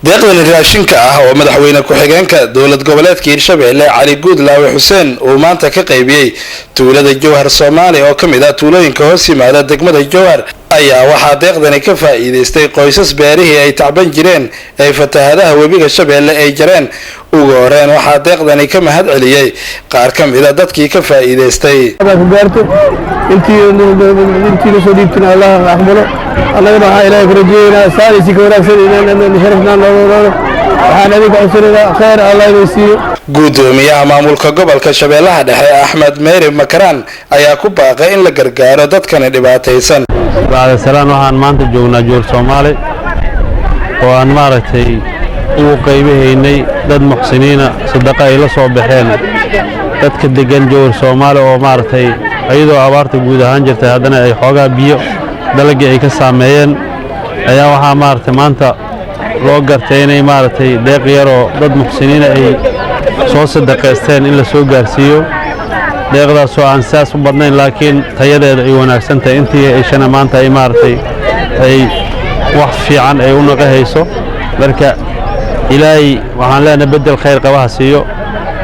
deeqdan raashinka ah oo madaxweyne ku-xigeenka dowlad goboleedka Hirshabelle Cali Guudlaawe Xuseen uu maanta ka qaybiyay tuulada Jowhar Soomaali oo kamid ah tuulooyinka hoos yimaada degmada Jowhar ayaa waxaa deeqdani ka faa'iideystay qoysas beerihii ay tacban jireen ee fatahaadaha webiga Shabeelle ay jareen ugu horeen waxaa deeqdani ka mahad celiyay qaar kamid ah dadkii ka faa'iideystay intii soo dhiibtay Allah aqbalo annagana waxa Ilaahay rajayna saadisi ka wanaagsan inaan sharafna noolado waxaan adiga codsanayna khayr Allah inuu siiyo gudoomiyaha maamulka gobolka Shabeellaha Dhexe Axmed Meere Makaraan ayaa ku baaqay in la gargaaro dadkan dhibaataysan bacda salaan waxaan maanta joognaa Jowhar Soomaali oo aan maaragtay ugu qaybaynay dad muxsiniina sadaqa ay la soo baxeen dadka degan Jowhar Soomaali oo maaragtay ayadoo abaarta guud ahaan jirtay haddana ay xoogaa biyo dalagii ay ka saameeyeen ayaa waxaa maaragtay maanta loo gartay inay maaragtay deeq yar oo dad muxsiniina ay soo sadaqaysteen in la soo gaarsiiyo deeqdaas oo aan saas u badnayn laakiin tayadeeda ay wanaagsan tahay intii ay shana maanta ay maaragtay ay wax fiican ay u naqahayso marka ilaahay waxaan leenahay bedel khayr qabaha siiyo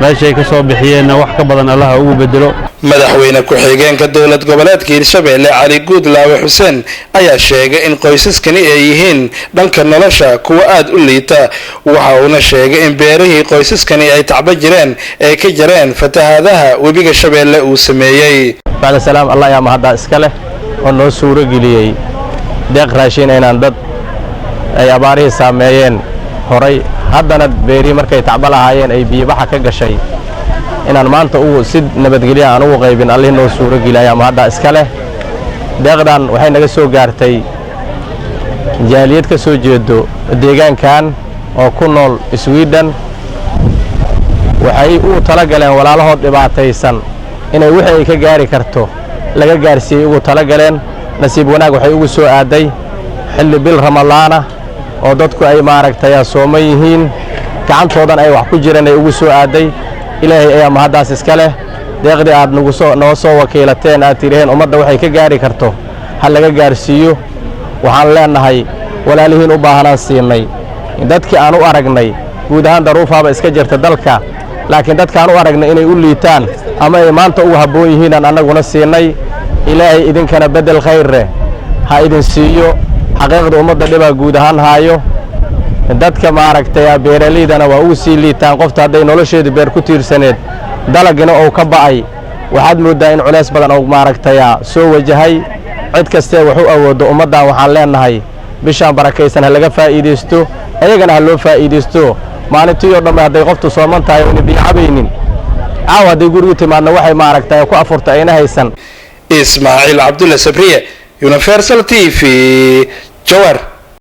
meeshay ka soo bixiyeenna wax ka badan Allah ugu bedelo madaxweyne ku-xigeenka dowlad goboleedka Hirshabelle Cali Guudlaawe Xuseen ayaa sheegay in qoysaskani ay yihiin dhanka nolosha kuwa aad u liita waxa uu sheegay in beerihii qoysaskani ay tacban jireen ay ka jareen fatahaadaha webiga Shabeelle uu sameeyay bacda salaam Allah yaa mahad iska leh oo noo suuro geliyay deeq raashin inaan dad ay abaarihi saameeyeen horay haddana beeri markay tacbalahaayeen ay biyaha ka gashay inaan maanta uu si nabadgelyo aan ugu qaybin Allah noo suuro geliyay ama hadda iska leh deeqdan waxay naga soo gaartay jaaliyad ka soo jeedo deegaankan oo ku nool Sweden waxay u tala galeen walaalahood dhibaataysan inay wixii ay ka gaari karto laga gaarsiiyay ugu tala galeen nasiib wanaag waxay ugu soo aaday xilli bil Ramadaana oo dadku ay maaragtay sooman yihiin gacantoodan ay wax ku jireen ay ugu soo aaday ilaahay ayaa mahadaas iska leh deeqdii aad noo soo wakiilateen aad tireen ummadda waxay ka gaari karto hal laga gaarsiiyo waxaan leenahay walaalihiin u baahanaan siinay dadkii aan u aragnay guud ahaan daruufaaba iska jirta dalka laakiin dadkaan u aragnay inay u liitaan ama ay maanta ugu habboon yihiin aan annaguna siinay ilaahay idinkana bedel khayr ha idin siiyo xaqiiqda ummadda dhibaa guud ahaan haayo dadka maaragtay beeraleydana waa ugu sii liitaan qofta haday nolosheeda beer ku tiirsaneed dalagina oo ka ba'ay waxaad moodaa in culeys badan oo maaragtay soo wajahay cid kaste wuxuu awoodo ummadan waxaan leenahay bishaan barakaysan laga faa'iideysto ayagana loo faa'iideysto maalintii oo dhan haday qoftu sooman tahay in biyacabaynin haday guriga timaadna waxay maaragtay ku afurtay ayna haysan Ismaaciil Cabdulla Sabriye Universal TV Jowhar.